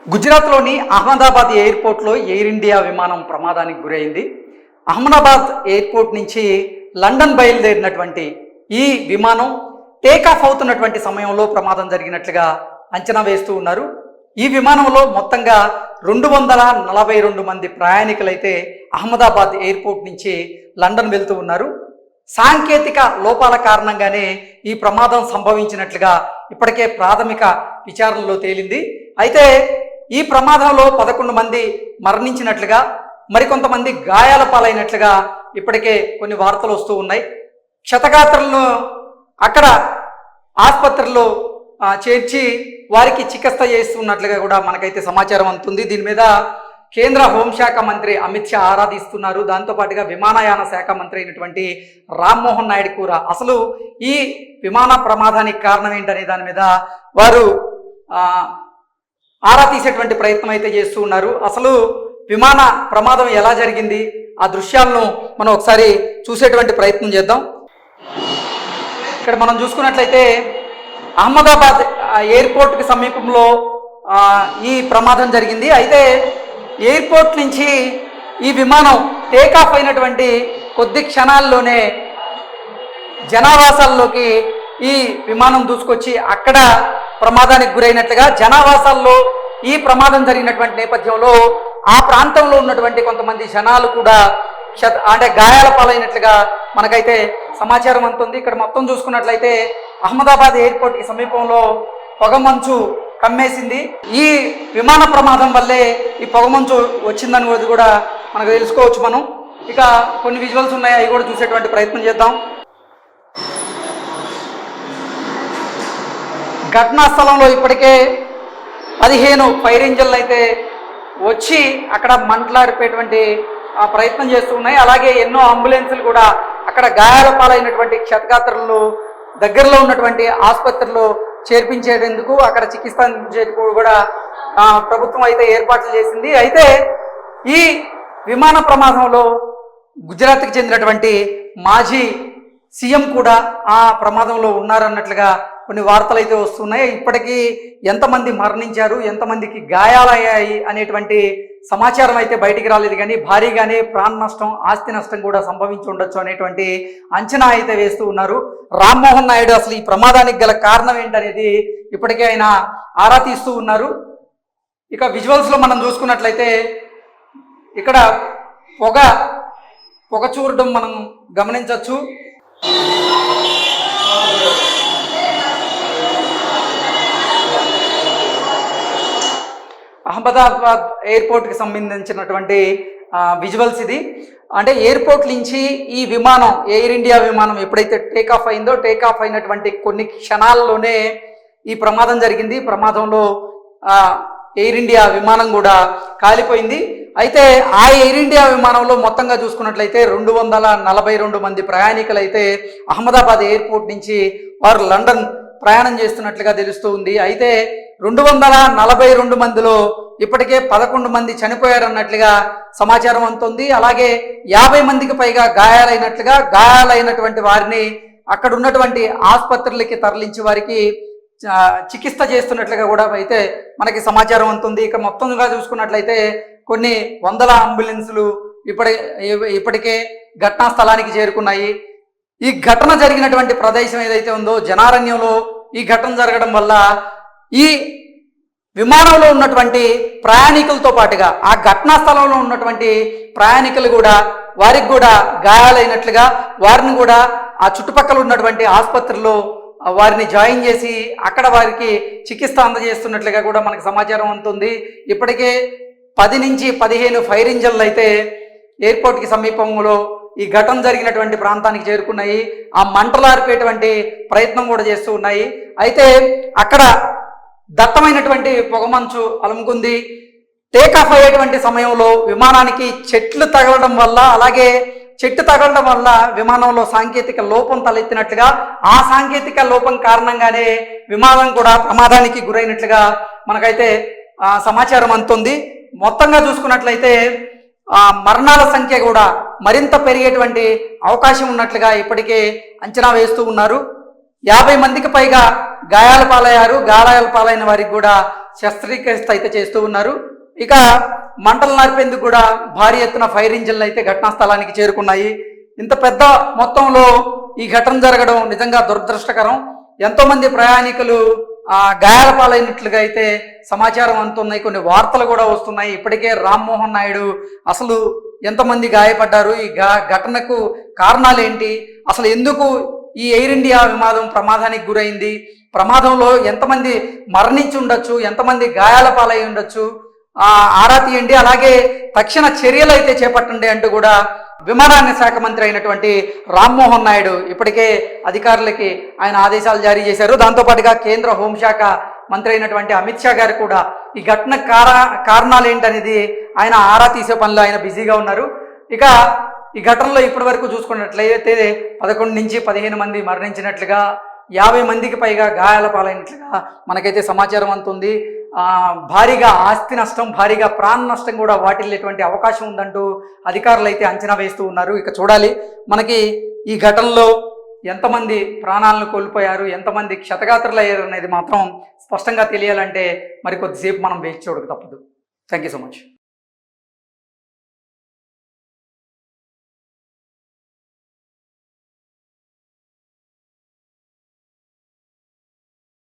గుజరాత్లోని అహ్మదాబాద్ ఎయిర్పోర్ట్లో air India విమానం ప్రమాదానికి గురైంది. అహ్మదాబాద్ ఎయిర్పోర్ట్ నుంచి లండన్ బయలుదేరినటువంటి ఈ విమానం టేకాఫ్ అవుతున్నటువంటి సమయంలో ప్రమాదం జరిగినట్లుగా అంచనా వేస్తూ ఉన్నారు. ఈ విమానంలో మొత్తంగా 242 మంది ప్రయాణికులైతే అహ్మదాబాద్ ఎయిర్పోర్ట్ నుంచి లండన్ వెళ్తూ ఉన్నారు. సాంకేతిక లోపాల కారణంగానే ఈ ప్రమాదం సంభవించినట్లుగా ఇప్పటికే ప్రాథమిక విచారణలో తేలింది. అయితే ఈ ప్రమాదంలో 11 మంది మరణించినట్లుగా, మరికొంతమంది గాయాల పాలైనట్లుగా ఇప్పటికే కొన్ని వార్తలు వస్తూ ఉన్నాయి. క్షతగాత్రులను అక్కడ ఆసుపత్రిలో చేర్చి వారికి చికిత్స చేస్తున్నట్లుగా కూడా మనకైతే సమాచారం అందుతుంది. దీని మీద కేంద్ర హోంశాఖ మంత్రి అమిత్ షా ఆరాధిస్తున్నారు. దాంతోపాటుగా విమానయాన శాఖ మంత్రి అయినటువంటి రామ్మోహన్ నాయుడు కూడా అసలు ఈ విమాన ప్రమాదానికి కారణం ఏంటనే దాని మీద వారు ఆరా తీసేటువంటి ప్రయత్నం అయితే చేస్తూ ఉన్నారు. అసలు విమాన ప్రమాదం ఎలా జరిగింది, ఆ దృశ్యాలను మనం ఒకసారి చూసేటువంటి ప్రయత్నం చేద్దాం. ఇక్కడ మనం చూసుకున్నట్లయితే అహ్మదాబాద్ ఎయిర్పోర్ట్కి సమీపంలో ఈ ప్రమాదం జరిగింది. అయితే ఎయిర్పోర్ట్ నుంచి ఈ విమానం టేకాఫ్ అయినటువంటి కొద్ది క్షణాల్లోనే జనావాసాల్లోకి ఈ విమానం దూసుకొచ్చి అక్కడ ప్రమాదానికి గురైనట్లుగా, జనావాసాల్లో ఈ ప్రమాదం జరిగినటువంటి నేపథ్యంలో ఆ ప్రాంతంలో ఉన్నటువంటి కొంతమంది జనాలు కూడా గాయాల పాలైనట్లుగా మనకైతే సమాచారం అందుతుంది. ఇక్కడ మొత్తం చూసుకున్నట్లయితే అహ్మదాబాద్ ఎయిర్పోర్ట్కి సమీపంలో పొగమంచు కమ్మేసింది. ఈ విమాన ప్రమాదం వల్లే ఈ పొగమంచు వచ్చిందని కూడా మనకు తెలుసుకోవచ్చు. మనం ఇక కొన్ని విజువల్స్ ఉన్నాయి, అవి కూడా చూసేటువంటి ప్రయత్నం చేద్దాం. ఘటనా స్థలంలో ఇప్పటికే 15 ఫైర్ ఇంజన్లు అయితే వచ్చి అక్కడ మంటలాడిపోయేటువంటి ప్రయత్నం చేస్తూ ఉన్నాయి. అలాగే ఎన్నో అంబులెన్సులు కూడా అక్కడ గాయాల పాలైనటువంటి క్షతగాత్రులను దగ్గరలో ఉన్నటువంటి ఆసుపత్రిలో చేర్పించేందుకు, అక్కడ చికిత్స అందించేందుకు కూడా ప్రభుత్వం అయితే ఏర్పాట్లు చేసింది. అయితే ఈ విమాన ప్రమాదంలో గుజరాత్కి చెందినటువంటి మాజీ సీఎం కూడా ఆ ప్రమాదంలో ఉన్నారన్నట్లుగా కొన్ని వార్తలు అయితే వస్తున్నాయి. ఇప్పటికీ ఎంతమంది మరణించారు, ఎంతమందికి గాయాలయ్యాయి అనేటువంటి సమాచారం అయితే బయటికి రాలేదు. కానీ భారీగానే ప్రాణ నష్టం, ఆస్తి నష్టం కూడా సంభవించి ఉండొచ్చు అనేటువంటి అంచనా అయితే వేస్తూ ఉన్నారు. రామ్మోహన్ నాయుడు అసలు ఈ ప్రమాదానికి గల కారణం ఏంటనేది ఇప్పటికే ఆయన ఆరా తీస్తూ ఉన్నారు. ఇక విజువల్స్లో మనం చూసుకున్నట్లయితే ఇక్కడ పొగ చూడడం మనం గమనించవచ్చు. అహ్మదాబాద్ ఎయిర్పోర్ట్కి సంబంధించినటువంటి విజువల్స్ ఇది. అంటే ఎయిర్పోర్ట్ నుంచి ఈ విమానం, ఎయిర్ ఇండియా విమానం ఎప్పుడైతే టేకాఫ్ అయిందో, టేకాఫ్ అయినటువంటి కొన్ని క్షణాల్లోనే ఈ ప్రమాదం జరిగింది. ప్రమాదంలో ఎయిర్ ఇండియా విమానం కూడా కాలిపోయింది. అయితే ఆ ఎయిర్ ఇండియా విమానంలో మొత్తంగా చూసుకున్నట్లయితే 242 మంది ప్రయాణికులు అయితే అహ్మదాబాద్ ఎయిర్పోర్ట్ నుంచి వారు లండన్ ప్రయాణం చేస్తున్నట్లుగా తెలుస్తూ ఉంది. అయితే 242 మందిలో ఇప్పటికే 11 మంది చనిపోయారన్నట్లుగా సమాచారం అందుతుంది. అలాగే 50 మందికి పైగా గాయాలైనటువంటి వారిని అక్కడ ఉన్నటువంటి ఆసుపత్రులకి తరలించి వారికి చికిత్స చేస్తున్నట్లుగా కూడా అయితే మనకి సమాచారం అందుతుంది. ఇక మొత్తంగా చూసుకున్నట్లయితే కొన్ని వందల అంబులెన్సులు ఇప్పటికే ఘటనా స్థలానికి చేరుకున్నాయి. ఈ ఘటన జరిగినటువంటి ప్రదేశం ఏదైతే ఉందో జనారణ్యంలో ఈ ఘటన జరగడం వల్ల ఈ విమానంలో ఉన్నటువంటి ప్రయాణికులతో పాటుగా ఆ ఘటనా స్థలంలో ఉన్నటువంటి ప్రయాణికులు కూడా వారికి కూడా గాయాలైనట్లుగా, వారిని కూడా ఆ చుట్టుపక్కల ఉన్నటువంటి ఆసుపత్రిలో వారిని జాయిన్ చేసి అక్కడ వారికి చికిత్స అందజేస్తున్నట్లుగా కూడా మనకు సమాచారం ఉంటుంది. ఇప్పటికే 10 నుంచి 15 ఫైర్ ఇంజన్లు అయితే ఎయిర్పోర్ట్కి సమీపంలో ఈ ఘటన జరిగినటువంటి ప్రాంతానికి చేరుకున్నాయి. ఆ మంటలార్పేటువంటి ప్రయత్నం కూడా చేస్తూ ఉన్నాయి. అయితే అక్కడ దట్టమైనటువంటి పొగమంచు అలుముకుంది. టేకాఫ్ అయ్యేటువంటి సమయంలో విమానానికి చెట్టు తగలడం వల్ల విమానంలో సాంకేతిక లోపం తలెత్తినట్లుగా, ఆ సాంకేతిక లోపం కారణంగానే విమానం కూడా ప్రమాదానికి గురైనట్లుగా మనకైతే సమాచారం అందుతుంది. మొత్తంగా చూసుకున్నట్లయితే మరణాల సంఖ్య కూడా మరింత పెరిగేటువంటి అవకాశం ఉన్నట్లుగా ఇప్పటికే అంచనా వేస్తూ ఉన్నారు. 50 మందికి పైగా గాయాల పాలయ్యారు. గాయాల పాలైన వారికి కూడా శస్త్రీకరిస్త అయితే చేస్తూ ఉన్నారు. ఇక మంటలు నడిపేందుకు కూడా భారీ ఎత్తున ఫైర్ ఇంజిన్లు అయితే ఘటనా స్థలానికి చేరుకున్నాయి. ఇంత పెద్ద మొత్తంలో ఈ ఘటన జరగడం నిజంగా దురదృష్టకరం. ఎంతోమంది ప్రయాణికులు గాయాల పాలైనట్లుగా అయితే సమాచారం అందుతున్నాయి, కొన్ని వార్తలు కూడా వస్తున్నాయి. ఇప్పటికే రామ్మోహన్ నాయుడు అసలు ఎంతమంది గాయపడ్డారు, ఈ ఘటనకు కారణాలు ఏంటి, అసలు ఎందుకు ఈ ఎయిర్ ఇండియా విమానం ప్రమాదానికి గురైంది, ప్రమాదంలో ఎంతమంది మరణించి ఉండొచ్చు, ఎంతమంది గాయాల పాలై ఉండొచ్చు, ఆరా తీయండి, అలాగే తక్షణ చర్యలు అయితే చేపట్టండి అంటూ కూడా విమానయాన శాఖ మంత్రి అయినటువంటి రామ్మోహన్ నాయుడు ఇప్పటికే అధికారులకి ఆయన ఆదేశాలు జారీ చేశారు. దాంతోపాటుగా కేంద్ర హోంశాఖ మంత్రి అయినటువంటి అమిత్ షా గారు కూడా ఈ ఘటన కారణాలు ఏంటనేది ఆయన ఆరా తీసే పనిలో ఆయన బిజీగా ఉన్నారు. ఇక ఈ ఘటనలో ఇప్పటి వరకు చూసుకున్నట్లయితే 11 నుంచి 15 మంది మరణించినట్లుగా, 50 మందికి పైగా గాయాల పాలైనట్లుగా మనకైతే సమాచారం అందుతుంది. భారీగా ఆస్తి నష్టం, భారీగా ప్రాణ నష్టం కూడా వాటిల్లేటువంటి అవకాశం ఉందంటూ అధికారులు అయితే అంచనా వేస్తూ ఉన్నారు. ఇక చూడాలి మనకి ఈ ఘటనలో ఎంతమంది ప్రాణాలను కోల్పోయారు, ఎంతమంది క్షతగాత్రులు అయ్యారు అనేది మాత్రం స్పష్టంగా తెలియాలంటే మరి కొద్దిసేపు మనం వేచి చూడక తప్పదు. Thank you so much.